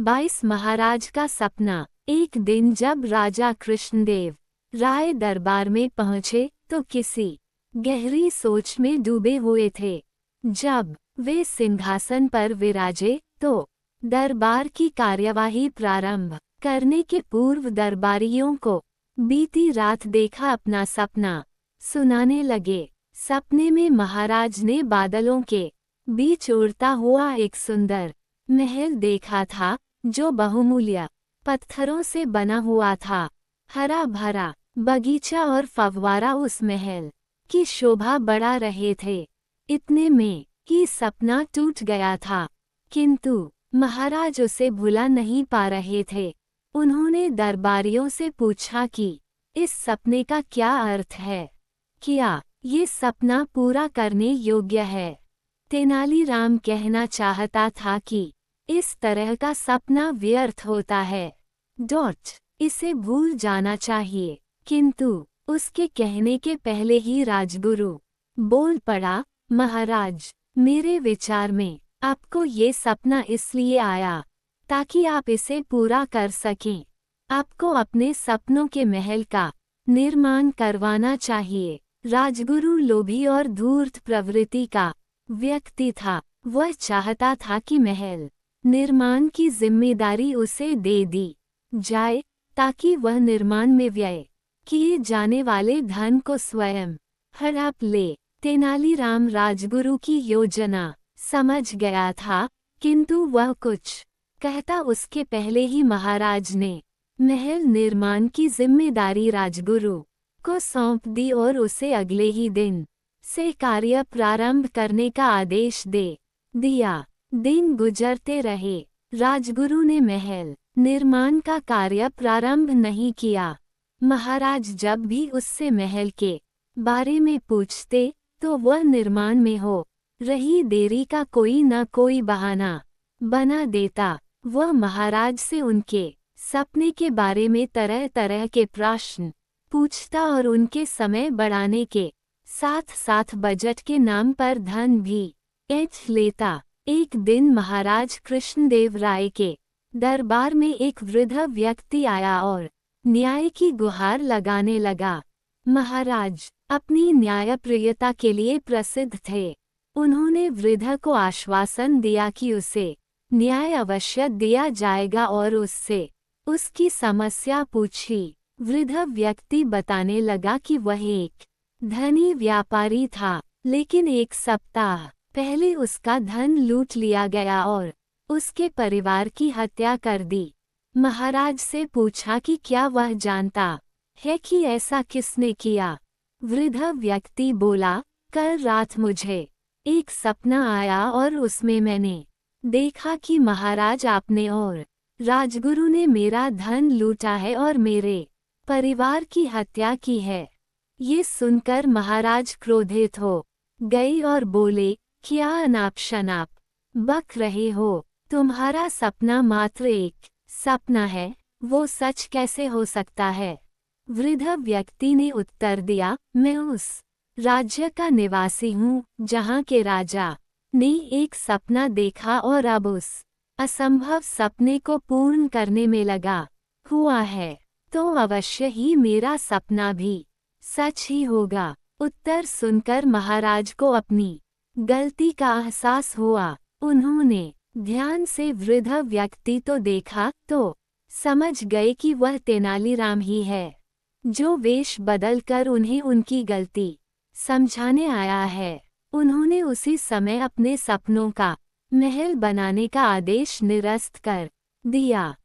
22 महाराज का सपना। एक दिन जब राजा कृष्णदेव राय दरबार में पहुंचे तो किसी गहरी सोच में डूबे हुए थे। जब वे सिंहासन पर विराजे तो दरबार की कार्यवाही प्रारंभ करने के पूर्व दरबारियों को बीती रात देखा अपना सपना सुनाने लगे। सपने में महाराज ने बादलों के बीच उड़ता हुआ एक सुंदर महल देखा था जो बहुमूल्य पत्थरों से बना हुआ था। हरा भरा बगीचा और फव्वारा उस महल की शोभा बढ़ा रहे थे। इतने में ही सपना टूट गया था, किंतु महाराज उसे भुला नहीं पा रहे थे। उन्होंने दरबारियों से पूछा कि इस सपने का क्या अर्थ है, क्या ये सपना पूरा करने योग्य है। तेनालीराम कहना चाहता था कि इस तरह का सपना व्यर्थ होता है। इसे भूल जाना चाहिए। किंतु उसके कहने के पहले ही राजगुरु बोल पड़ा, महाराज, मेरे विचार में आपको ये सपना इसलिए आया ताकि आप इसे पूरा कर सकें। आपको अपने सपनों के महल का निर्माण करवाना चाहिए। राजगुरु लोभी और धूर्त प्रवृत्ति का व्यक्ति था। वह चाहता था कि महल निर्माण की जिम्मेदारी उसे दे दी जाए ताकि वह निर्माण में व्यय किए जाने वाले धन को स्वयं हड़प ले। तेनालीराम राजगुरु की योजना समझ गया था, किंतु वह कुछ कहता उसके पहले ही महाराज ने महल निर्माण की जिम्मेदारी राजगुरु को सौंप दी और उसे अगले ही दिन से कार्य प्रारंभ करने का आदेश दे दिया। दिन गुजरते रहे, राजगुरु ने महल निर्माण का कार्य प्रारंभ नहीं किया। महाराज जब भी उससे महल के बारे में पूछते तो वह निर्माण में हो रही देरी का कोई न कोई बहाना बना देता। वह महाराज से उनके सपने के बारे में तरह तरह के प्रश्न पूछता और उनके समय बढ़ाने के साथ साथ बजट के नाम पर धन भी ऐंठ लेता। एक दिन महाराज कृष्णदेव राय के दरबार में एक वृद्ध व्यक्ति आया और न्याय की गुहार लगाने लगा। महाराज अपनी न्यायप्रियता के लिए प्रसिद्ध थे। उन्होंने वृद्ध को आश्वासन दिया कि उसे न्याय अवश्य दिया जाएगा और उससे उसकी समस्या पूछी। वृद्ध व्यक्ति बताने लगा कि वह एक धनी व्यापारी था, लेकिन एक सप्ताह पहले उसका धन लूट लिया गया और उसके परिवार की हत्या कर दी। महाराज से पूछा कि क्या वह जानता है कि ऐसा किसने किया। वृद्ध व्यक्ति बोला, कल रात मुझे एक सपना आया और उसमें मैंने देखा कि महाराज आपने और राजगुरु ने मेरा धन लूटा है और मेरे परिवार की हत्या की है। ये सुनकर महाराज क्रोधित हो गए और बोले, क्या अनाप शनाप बक रहे हो। तुम्हारा सपना मात्र एक सपना है, वो सच कैसे हो सकता है। वृद्ध व्यक्ति ने उत्तर दिया, मैं उस राज्य का निवासी हूँ जहाँ के राजा ने एक सपना देखा और अब उस असंभव सपने को पूर्ण करने में लगा हुआ है, तो अवश्य ही मेरा सपना भी सच ही होगा। उत्तर सुनकर महाराज को अपनी गलती का एहसास हुआ। उन्होंने ध्यान से वृद्ध व्यक्ति तो देखा तो समझ गए कि वह तेनालीराम ही है, जो वेश बदलकर उन्हें उनकी गलती समझाने आया है। उन्होंने उसी समय अपने सपनों का महल बनाने का आदेश निरस्त कर दिया।